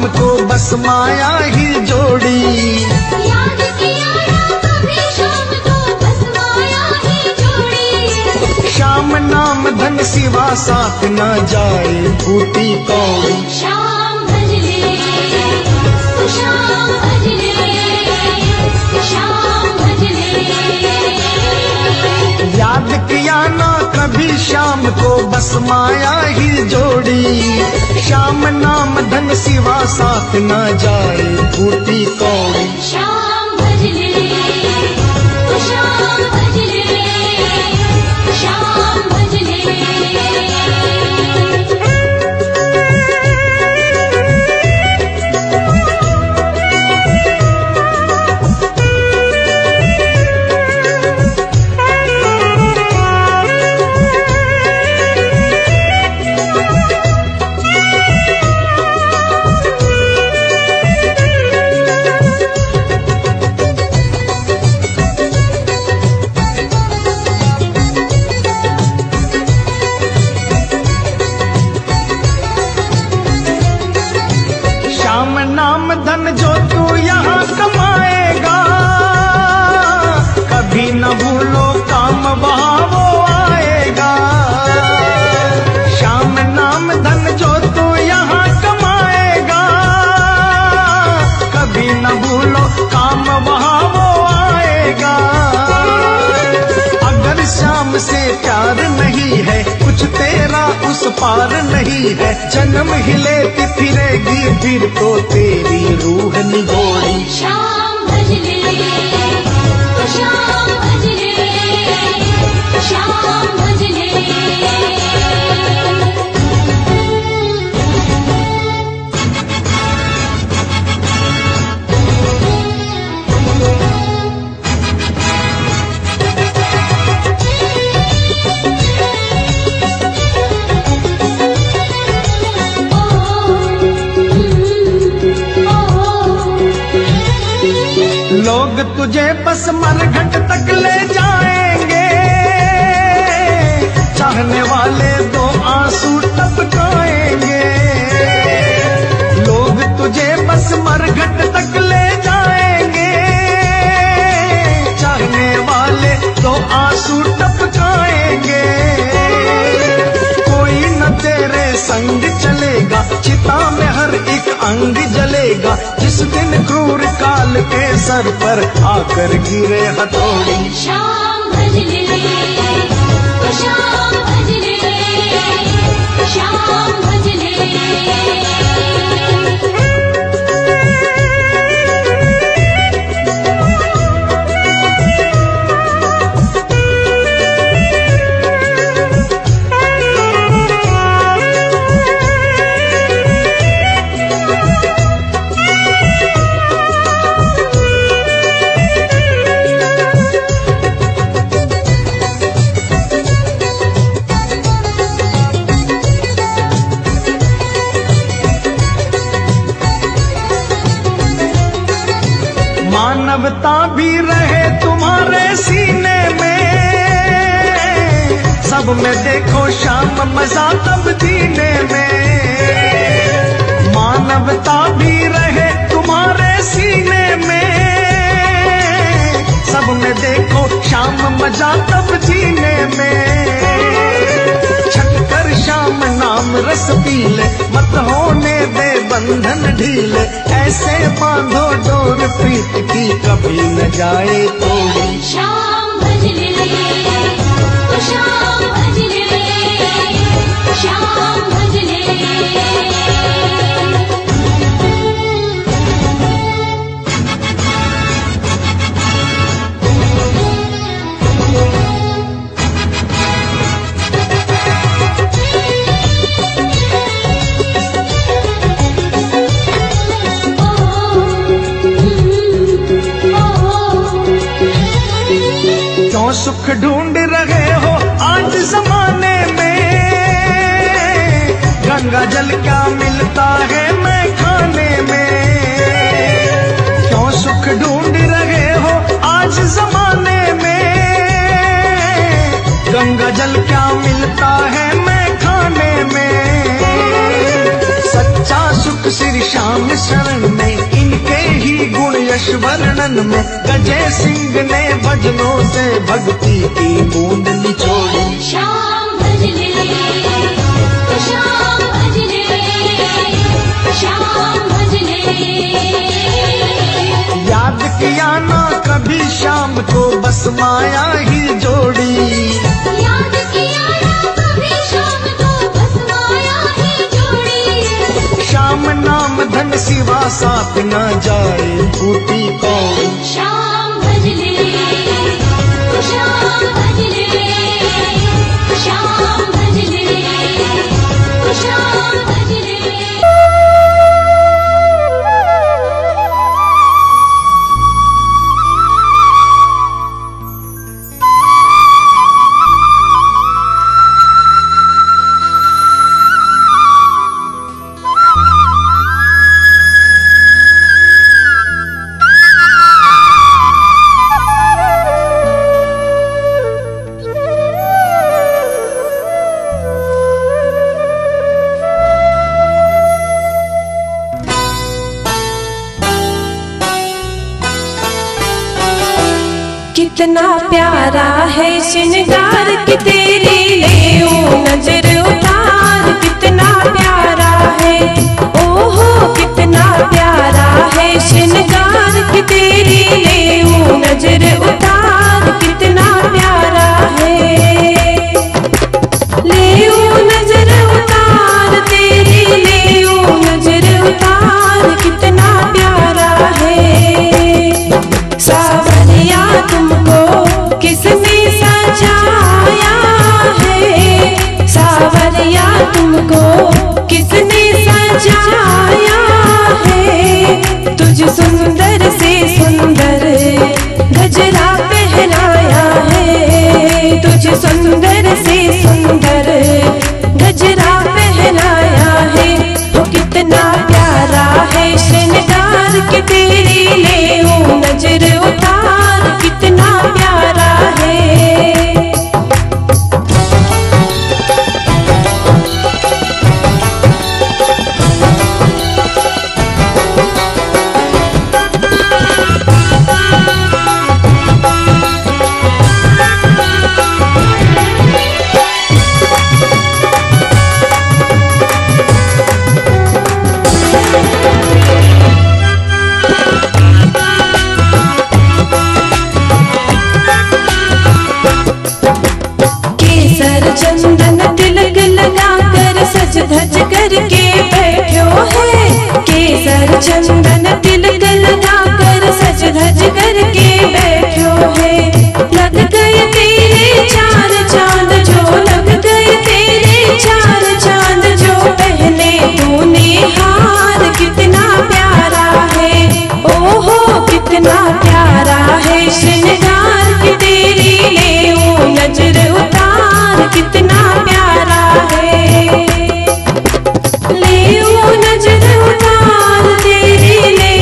शाम को बस माया ही जोड़ी। याद किया ना कभी शाम को बस माया ही जोड़ी। शाम नाम धन सिवा साथ न जाए फूटी कौड़ी। शाम भज ले तू शाम भज ले, शाम भज ले। याद किया ना कभी शाम को बस माया ही जोड़ी। शाम नाम धन सिवा साथ न जाए फूटी कौड़ी। शाम भज ले तू शाम भज ले, शाम भज ले। शाम नाम धन जो तू यहाँ कमाएगा, कभी न भूलो काम वहाँ वो आएगा। शाम नाम धन जो तू यहाँ कमाएगा, कभी न भूलो काम वहाँ वो आएगा। अगर शाम से प्यार नहीं है, कुछ तेरा उस पार नहीं है, जन्म ही लेती फिरेगी फिर तो तेरी रूह निगोड़ी। शाम भज ले तू शाम भज ले, शाम भज ले। लोग तुझे बस मरघट तक ले जाएंगे, चाहने वाले दो आंसू टपकाएंगे। लोग तुझे बस मरघट तक ले जाएंगे, चाहने वाले दो आंसू टपकाएंगे। कोई न तेरे संग चलेगा, चिता में हर एक अंग जलेगा। जिस दिन क्रूर काल के सर पर आकर गिरे हथौड़ी। शाम भज ले तू शाम भज ले, शाम भज ले। मानवता भी रहे तुम्हारे सीने में, सब में देखो शाम मजा तब जीने में। मानवता भी रहे तुम्हारे सीने में, सब में देखो शाम मजा तब जीने में। छटकर शाम नाम रस पी ले, मत होने दे बंधन ढीले। ऐसे बांधो डोर प्रीत की कभी न जाए तोड़ी। शाम भज ले तू शाम भज ले, शाम भज ले। क्यों सुख ढूंढ रहे हो आज जमाने में, गंगा जल क्या मिलता है मैं खाने में। क्यों सुख ढूंढ रहे हो आज जमाने में, गंगा जल क्या मिलता है मैं खाने में। सच्चा सुख सुख श्री श्याम शरण में, इनके ही गुण यश वर्णन में गजय सिंह ने भजनों से भक्ति की बूंद निचोड़ी। श्याम भज ले, श्याम भज ले, श्याम भज ले। याद किया ना कभी श्याम को बस माया ही जोड़ी। याद किया ना कभी श्याम को बस माया ही जोड़ी। श्याम नाम धन सिवा साथ न जाए फूटी कौड़ी। श्याम भज ले, श्याम भज ले, श्याम भज ले, श्याम भज ले। कितना प्यारा है श्रृंगार कि तेरी ले नजर उतार। कितना प्यारा है, ओहो कितना प्यारा है श्रृंगार कि तेरी ले नजर उतार। कितना प्यारा है, ले नजर उतार तेरी ले नजर उतार। कितना प्यारा है, सावरिया तुमको किसने सजाया है। सावरिया तुमको किसने सजाया है। तुझ सुंदर से सुंदर गजरा पहनाया है। तुझ सुंदर से सुंदर गजरा पहनाया है। वो कितना प्यारा है श्रृंगार कि तेरी ले नजर उतार। कितना प्यारा है, चंदन तिलक लगाकर सज धज करके बैठो है। केसर चंदन तिलक लगाकर सज धज करके बैठो है। लग गए तेरे चार चांद जो, लग गए तेरे चार चांद जो पहने तूने हार। कितना प्यारा है, ओहो कितना प्यारा है श्रृंगार कि तेरी ले नजर उतार। कितना प्यारा है, ले नजर उतार तेरी ले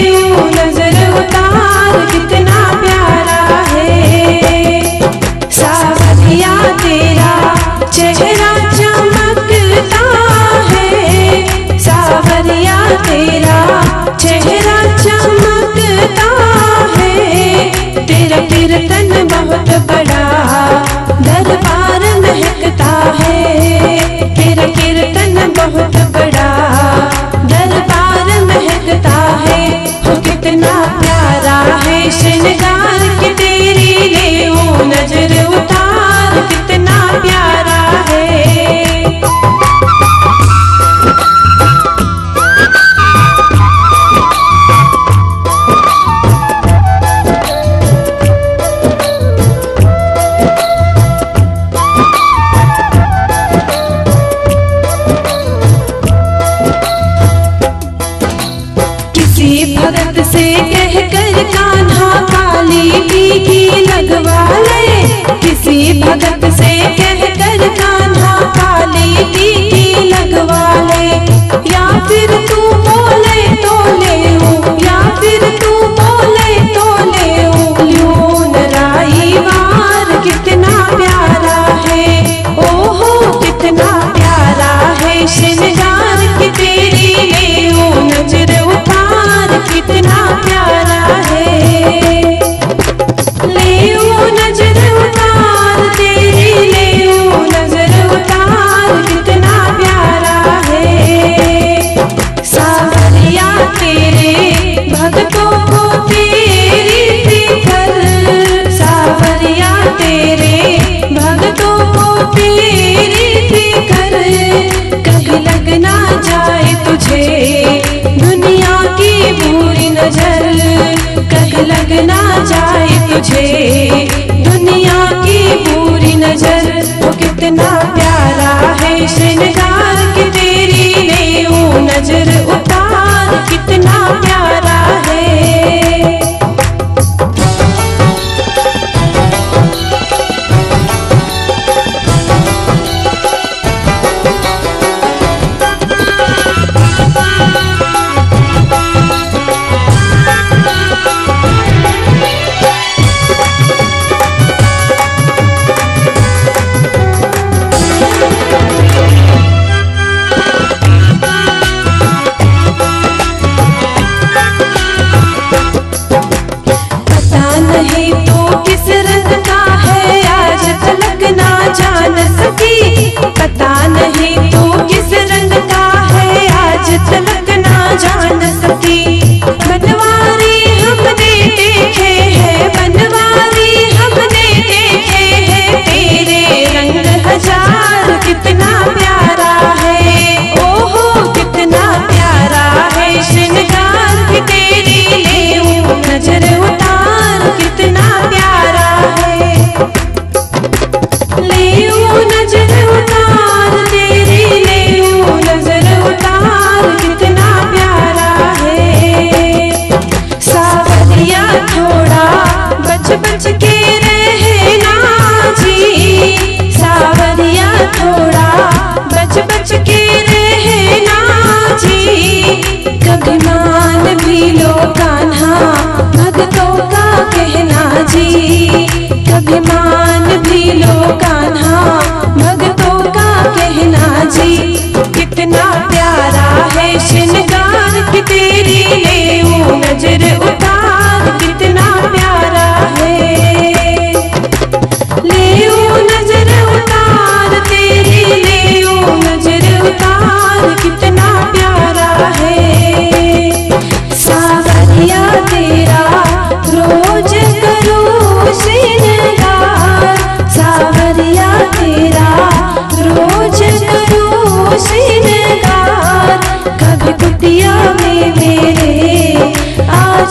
श्रृंगार की तेरी ले ऊं नजर उतार कितना प्यारा है। पता नहीं तो किस रंग का है आज तलक ना जान सकी, पता नहीं तो किस रंग का है आज तलक ना जान सकी। बनवारी हमने देखे हैं, बनवारी हमने देखे हैं, तेरे रंग हजार कितना प्यारा है, ओहो कितना प्यारा है। श्रृंगार की तेरी ले ऊं नजर उतार कितना प्यारा है, ले ऊं नजर उतार तेरी ले ऊं नजर उतार कितना प्यारा है। सावरिया थोड़ा बच बच के रहना जी, सावरिया थोड़ा बच बच के रहना जी। कभी मान भी लो कान्हा भक्तों का कहना जी, कभी मान भी लो कान्हा भक्तों का कहना जी। कितना प्यारा है श्रृंगार की तेरी ले ऊं नजर उतार कितना प्यारा है, ले ऊं नजर उतार तेरी ले ऊं नजर उतार कितना प्यारा है। सावरिया तेरा रोज करो श्रृंगार, सावरिया तेरा रोज करो श्रृंगार। कभी कुटिया में मेरे आ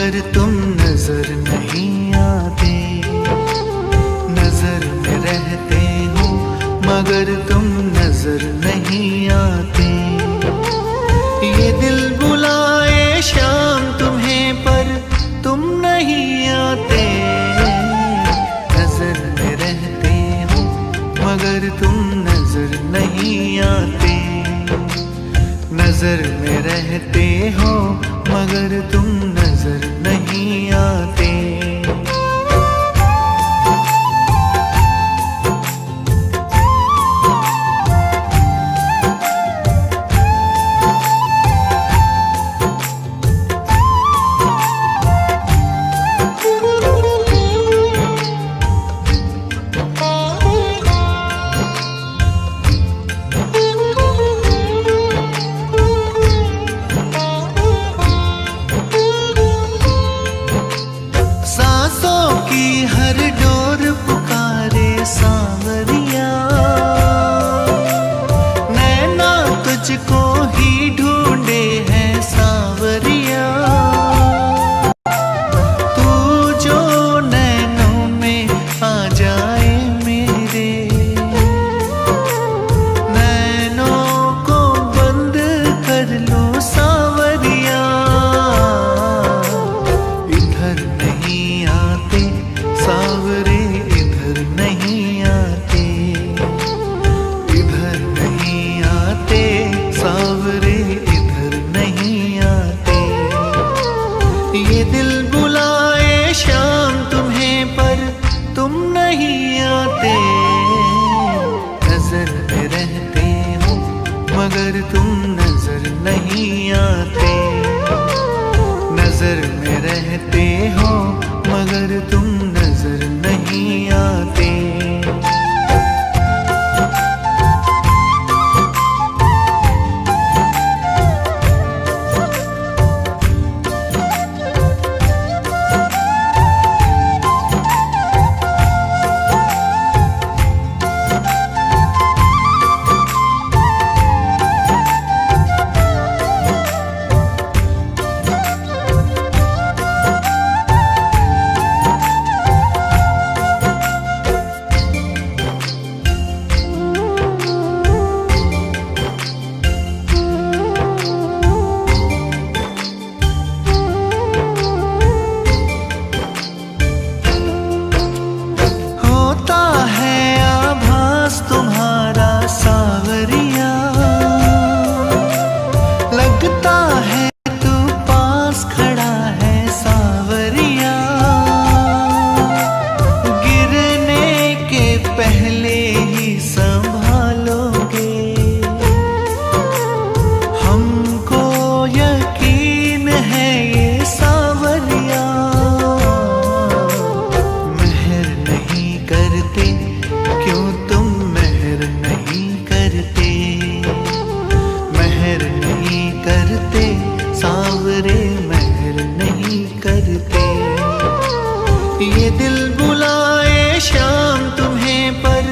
मगर तुम नजर नहीं आते। नजर में रहते हो मगर तुम नजर नहीं आते। ये दिल बुलाए शाम तुम्हें पर तुम नहीं आते। नजर में रहते हो मगर तुम नजर नहीं आते। नजर में रहते हो मगर तुम नजर नहीं आते। हर डोर पुकारे सांवरिया, नैना तुझको ही ढूंढे हैं सांवरिया। तू जो नैनों में आ जाए मेरे, नैनों को बंद कर लो सांवरिया। इधर नहीं आते सांवरे, इधर नहीं आते। इधर नहीं आते सांवरे, इधर नहीं आते। ये दिल बुलाए शाम तुम्हें पर तुम नहीं आते। नजर में रहते हो मगर तुम नजर नहीं आते। नजर में रहते हो मगर तुम नजर नहीं आते। तुम्हारा सांवरिया, लगता है तू पास खड़ा है सांवरिया। गिरने के पहले ही संभालोगे, हमको यकीन है ये सांवरिया। मेहर नहीं करते क्यों तुम मेहर नहीं करते। मेहर नहीं करते सांवरे, मेहर नहीं करते। ये दिल बुलाए शाम तुम्हें पर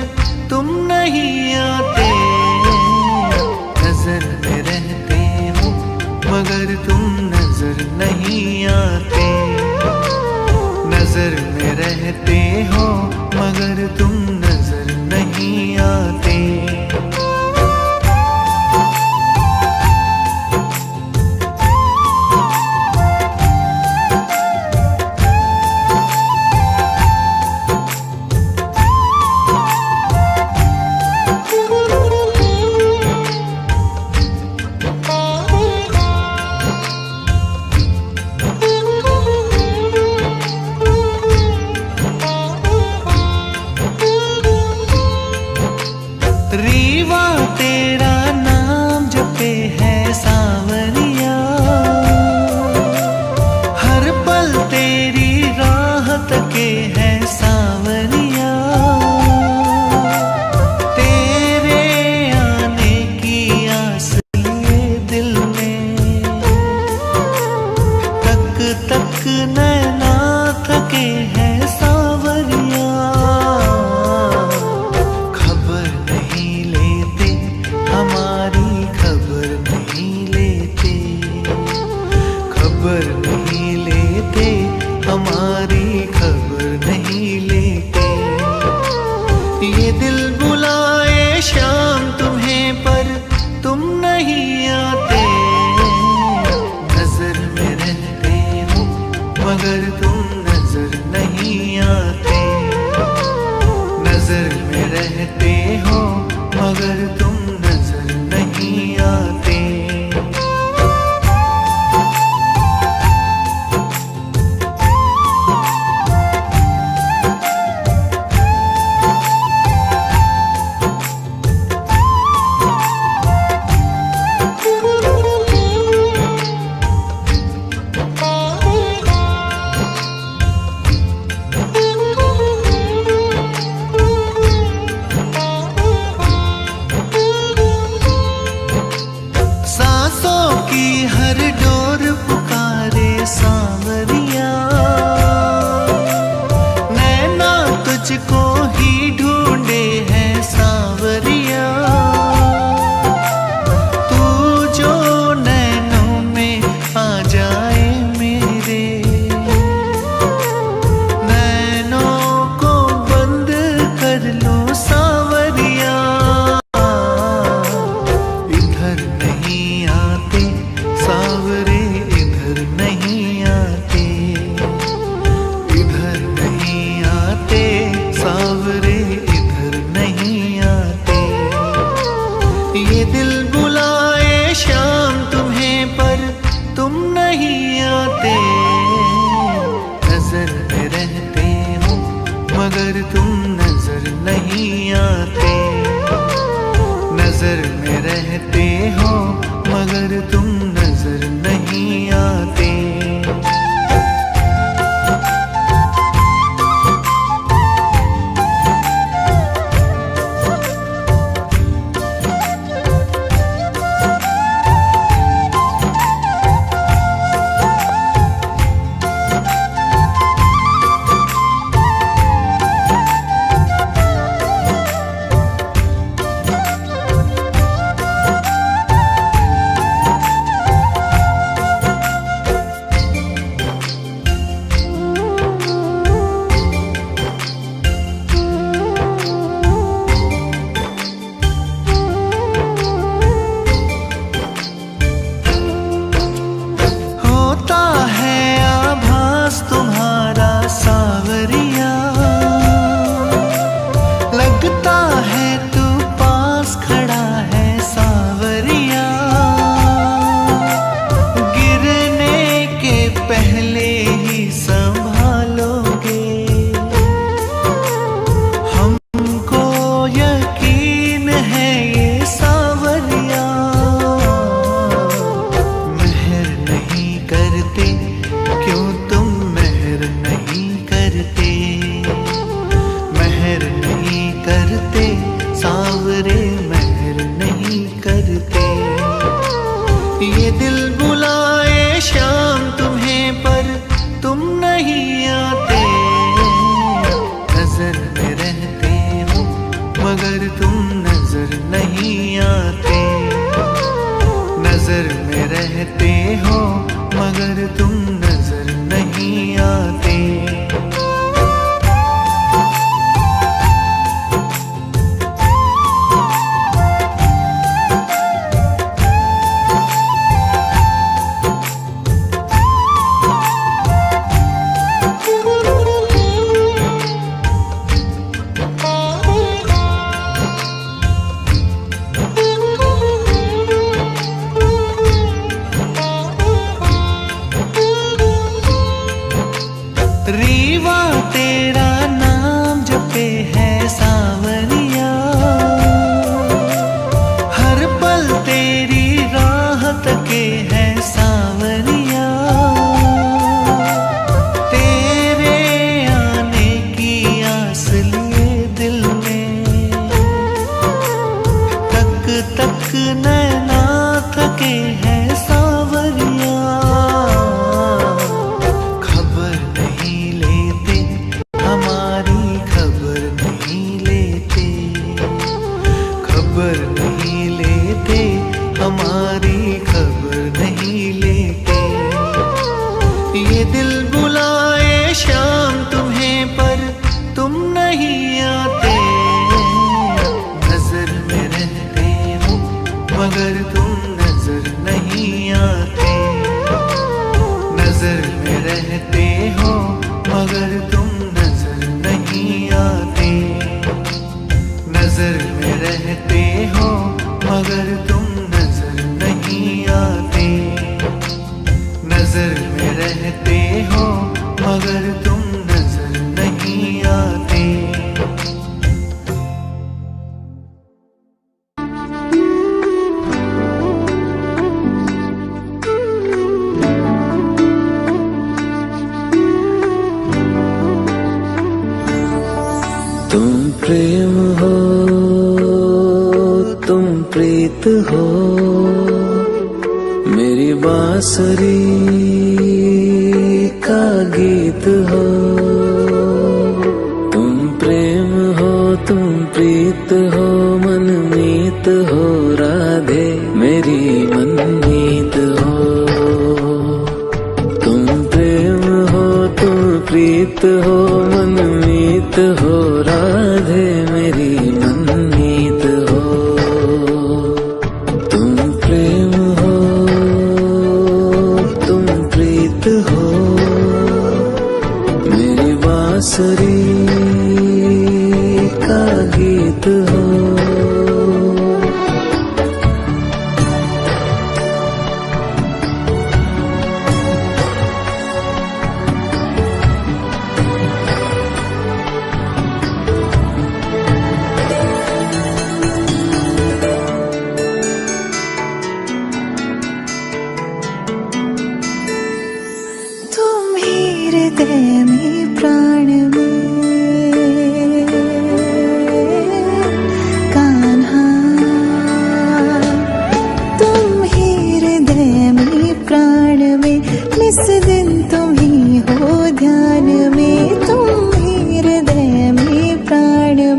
मगर तुम नजर नहीं आते। नजर में रहते हो मगर तुम नजर नहीं आते।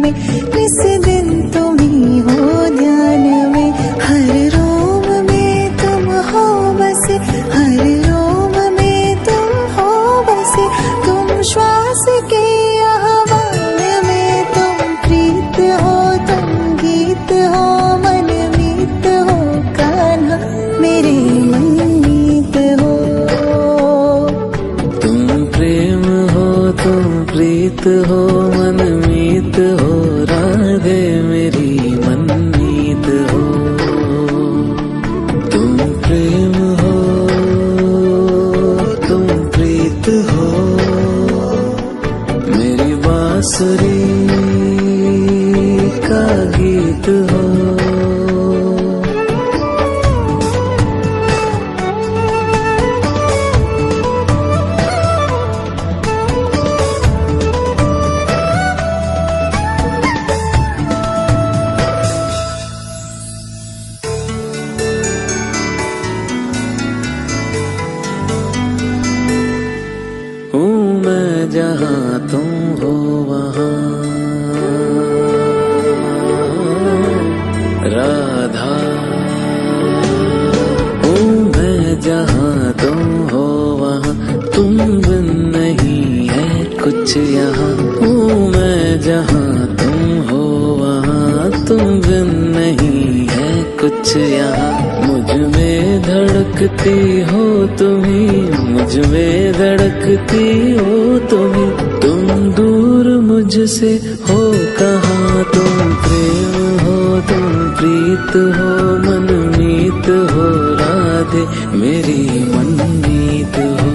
में, इस दिन तुम ही हो ध्यान में, हर रोम में तुम हो बसे, हर रोम में तुम हो बसे, तुम श्वास के आह्वान में, तुम प्रीत हो, तुम गीत हो, मन मीत हो, कान्हा मेरे मनमीत हो। तुम प्रेम हो, तुम प्रीत हो, मनमीत हो, राधे मेरी मनमीत हो। तुम प्रेम हो, तुम प्रीत हो, मेरी बांसुरी का गीत हो। हूँ मैं जहाँ तुम हो वहाँ, राधा। हूँ मैं जहाँ तुम हो वहाँ, तुम बिन नहीं है कुछ यहाँ। हूँ मैं जहाँ तुम हो वहाँ, तुम बिन नहीं है कुछ यहाँ। मुझ में धड़कती हो तुम्ही, मुझ में धड़कती हो तुम्ही, तुम दूर मुझसे हो कहाँ। तुम प्रेम हो, तुम प्रीत हो, मनमीत हो, राधे मेरी मनमीत हो।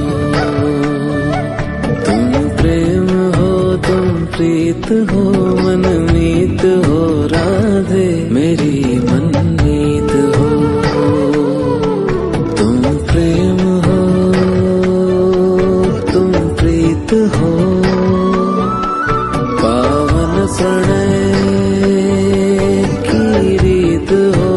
तुम प्रेम हो, तुम प्रीत हो, मनमीत हो, राधे मेरी मनमीत हो। तुम प्रेम हो, तुम प्रीत हो, पावन प्रणय की रीत हो।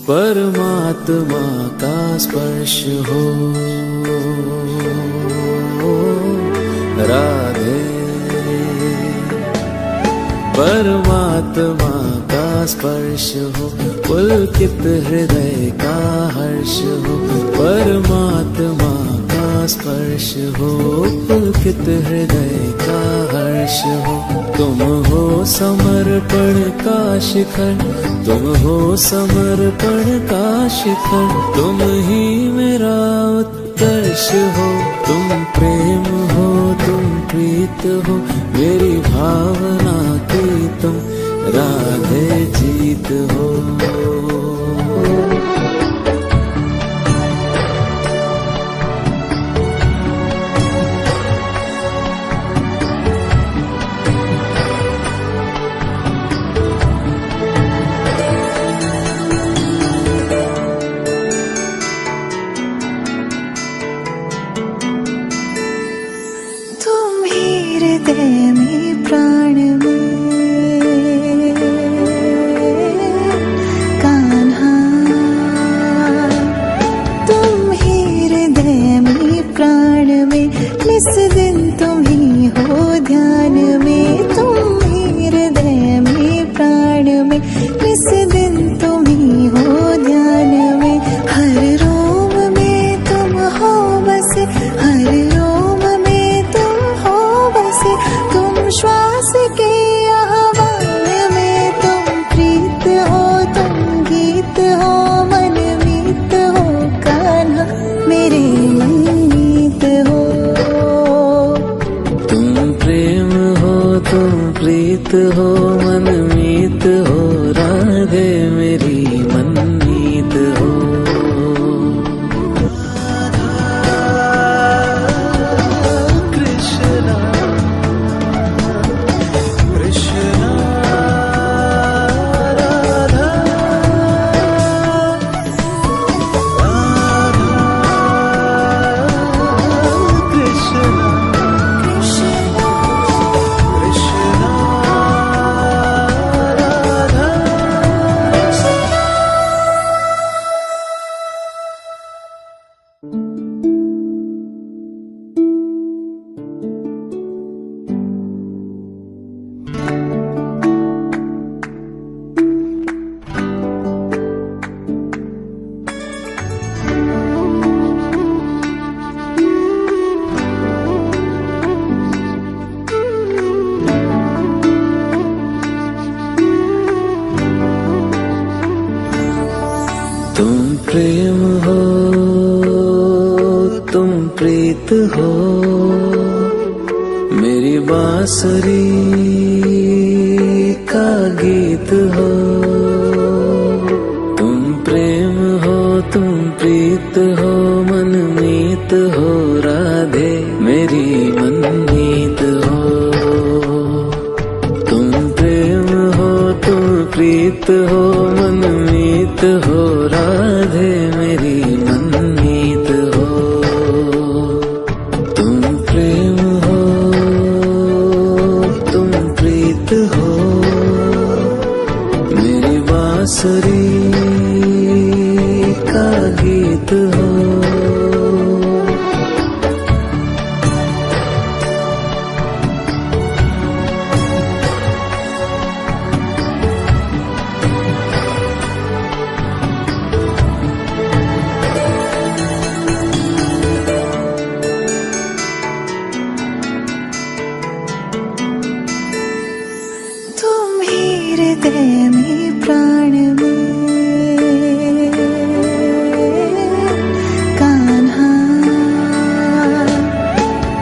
परमात्मा का स्पर्श हो राधे, परमात्मा का स्पर्श हो, पुलकित हृदय का हर्ष हो। परमात्मा का स्पर्श हो, पुलकित हृदय का हर्ष हो। तुम हो समर्पण का शिखर, तुम हो समर्पण का शिखर, तुम ही मेरा उत्कर्ष हो। तुम प्रेम हो, तुम प्रीत हो, मेरी भावना की तुम राधे जीत हो। हृदय में प्राण में कान्हा, तुम ही हृदय में प्राण में, इस दिन तुम ही हो ध्यान में। तुम ही हृदय में प्राण में, इस दिन तुम ही हो ध्यान में, हर रोम में तुम हो बसे, हर रोम में तुम हो बसे, तुम श्वास के आह्वान में, तुम प्रीत हो, तुम गीत हो, मन मीत हो, कान्हा मेरे मनमीत हो। तुम प्रेम हो, तुम प्रीत हो, मनमीत हो, राधे मेरी मनमीत हो। राधा तुम प्रेम हो, तुम प्रीत हो, मेरी बांसुरी का गीत हो। तुम प्रेम हो, तुम प्रीत हो, मनमीत हो, राधे मेरी मनमीत हो। तुम प्रेम हो, तुम प्रीत हो, मनमीत हो, राधे मेरी मनमीत हो। तुम प्रेम हो, तुम प्रीत हो, मेरी बांसुरी का गीत हो। तुम ही हृदय में प्राण में कान्हा,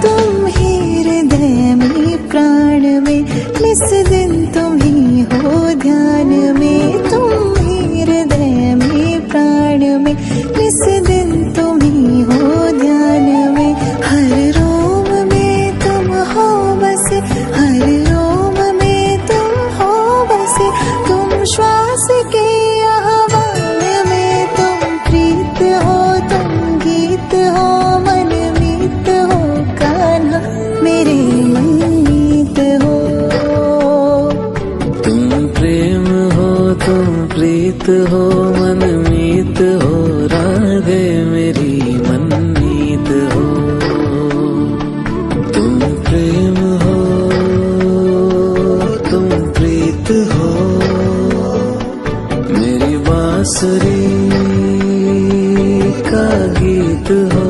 तुम ही हृदय में प्राण में, निस दिन तुम ही हो ध्यान में। तुम ही हृदय में प्राण में, निस दिन तुम ही हो ध्यान में। हर रोम में तुम हो बसे, हर रोम में तुम हो बसे। तुम श्वास के आह्वान में, तुम प्रीत हो, तुम गीत हो, मनमीत हो, कान्हा मेरे मनमीत हो। तुम प्रेम हो, तुम प्रीत हो, मनमीत हो, राधे मेरी मनमीत हो। तुम प्रेम हो, तुम प्रीत हो, मेरी बांसुरी का गीत हो।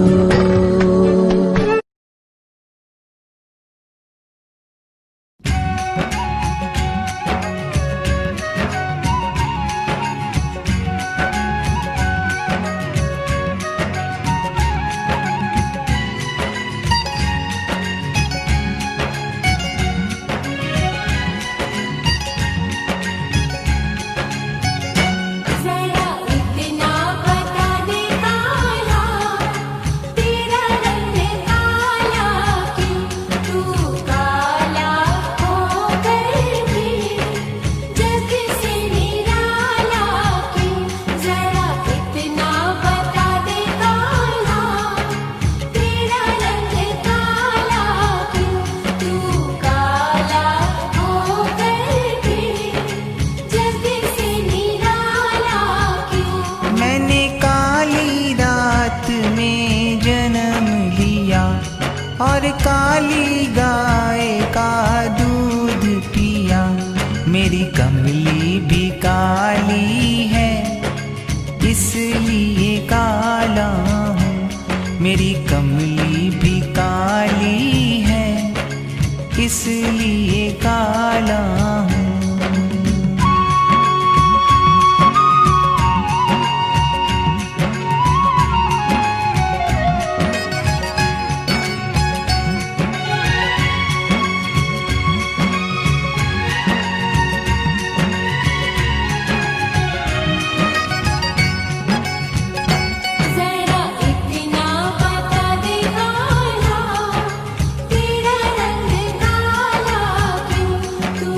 जरा इतना बता दे काला, तेरा रंग काला क्यों? तू काला होकर भी जग से निराला क्यों? जरा इतना बता दे काला, तेरा रंग काला क्यों? तू काला होकर भी जग से निराला क्यों? मैंने काली रात में जन्म लिया और काली गाय का दूध पिया। मेरी कमली भी काली है, इसलिए काला हूँ। मेरी कमली भी काली है, इसलिए काला हूँ। जरा इतना बता दे काला, तेरा रंग काला क्यों? तू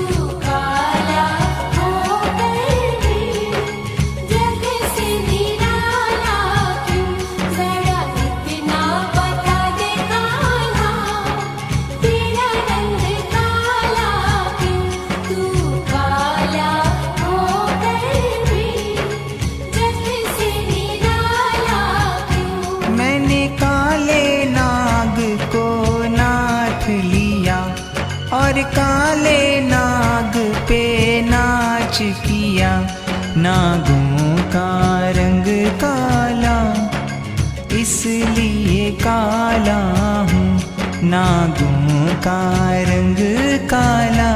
और काले नाग पे नाच किया, नागों का रंग काला, इसलिए काला हूँ। नागों का रंग काला,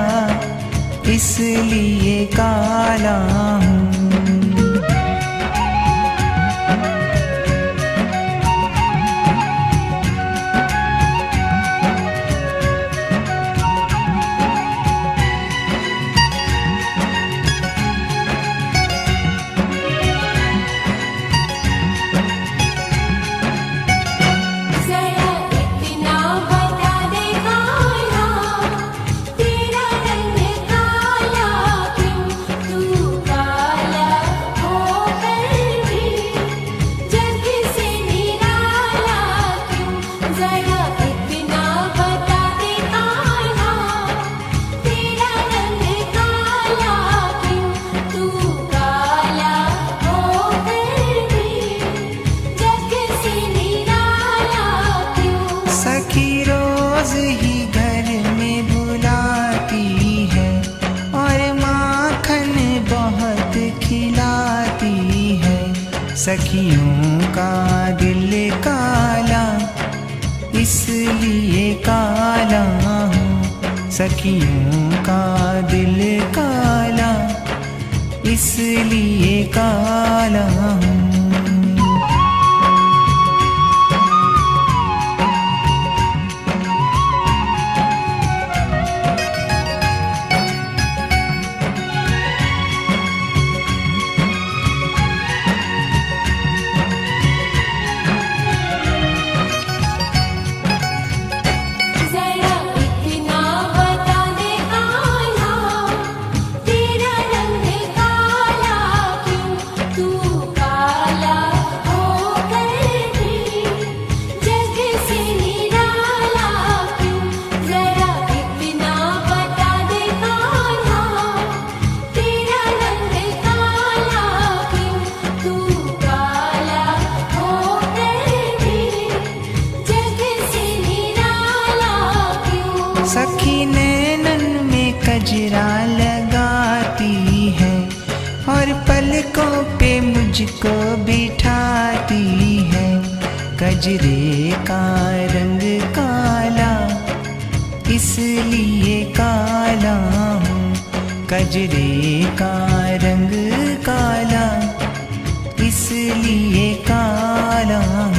इसलिए काला हूँ। जरा इतना बता दे काला, तेरा रंग काला क्यों? तू काला होकर भी जग से निराला क्यों? जरा इतना बता दे काला, तेरा रंग काला क्यों? तू काला होकर भी जग से निराला क्यों? सखी रोज ही घर में बुलाती है और माखन बहुत खिलाती है। सखियों का दिल काला, इसलिए काला हूँ। सखियों का दिल काला, इसलिए काला हूँ। जरा इतना बता दे काला, तेरा रंग काला क्यों? तू काला होकर भी जग से निराला क्यों? जरा इतना बता दे काला, तेरा रंग काला क्यों? तू काला होकर भी जग से निराला क्यों? सखी नैनन में कजरा लगाती है और पलकों पे मुझको बिठाती है। कजरे का रंग काला, इसलिए काला हूँ। कजरे का रंग काला, इसलिए काला हूँ।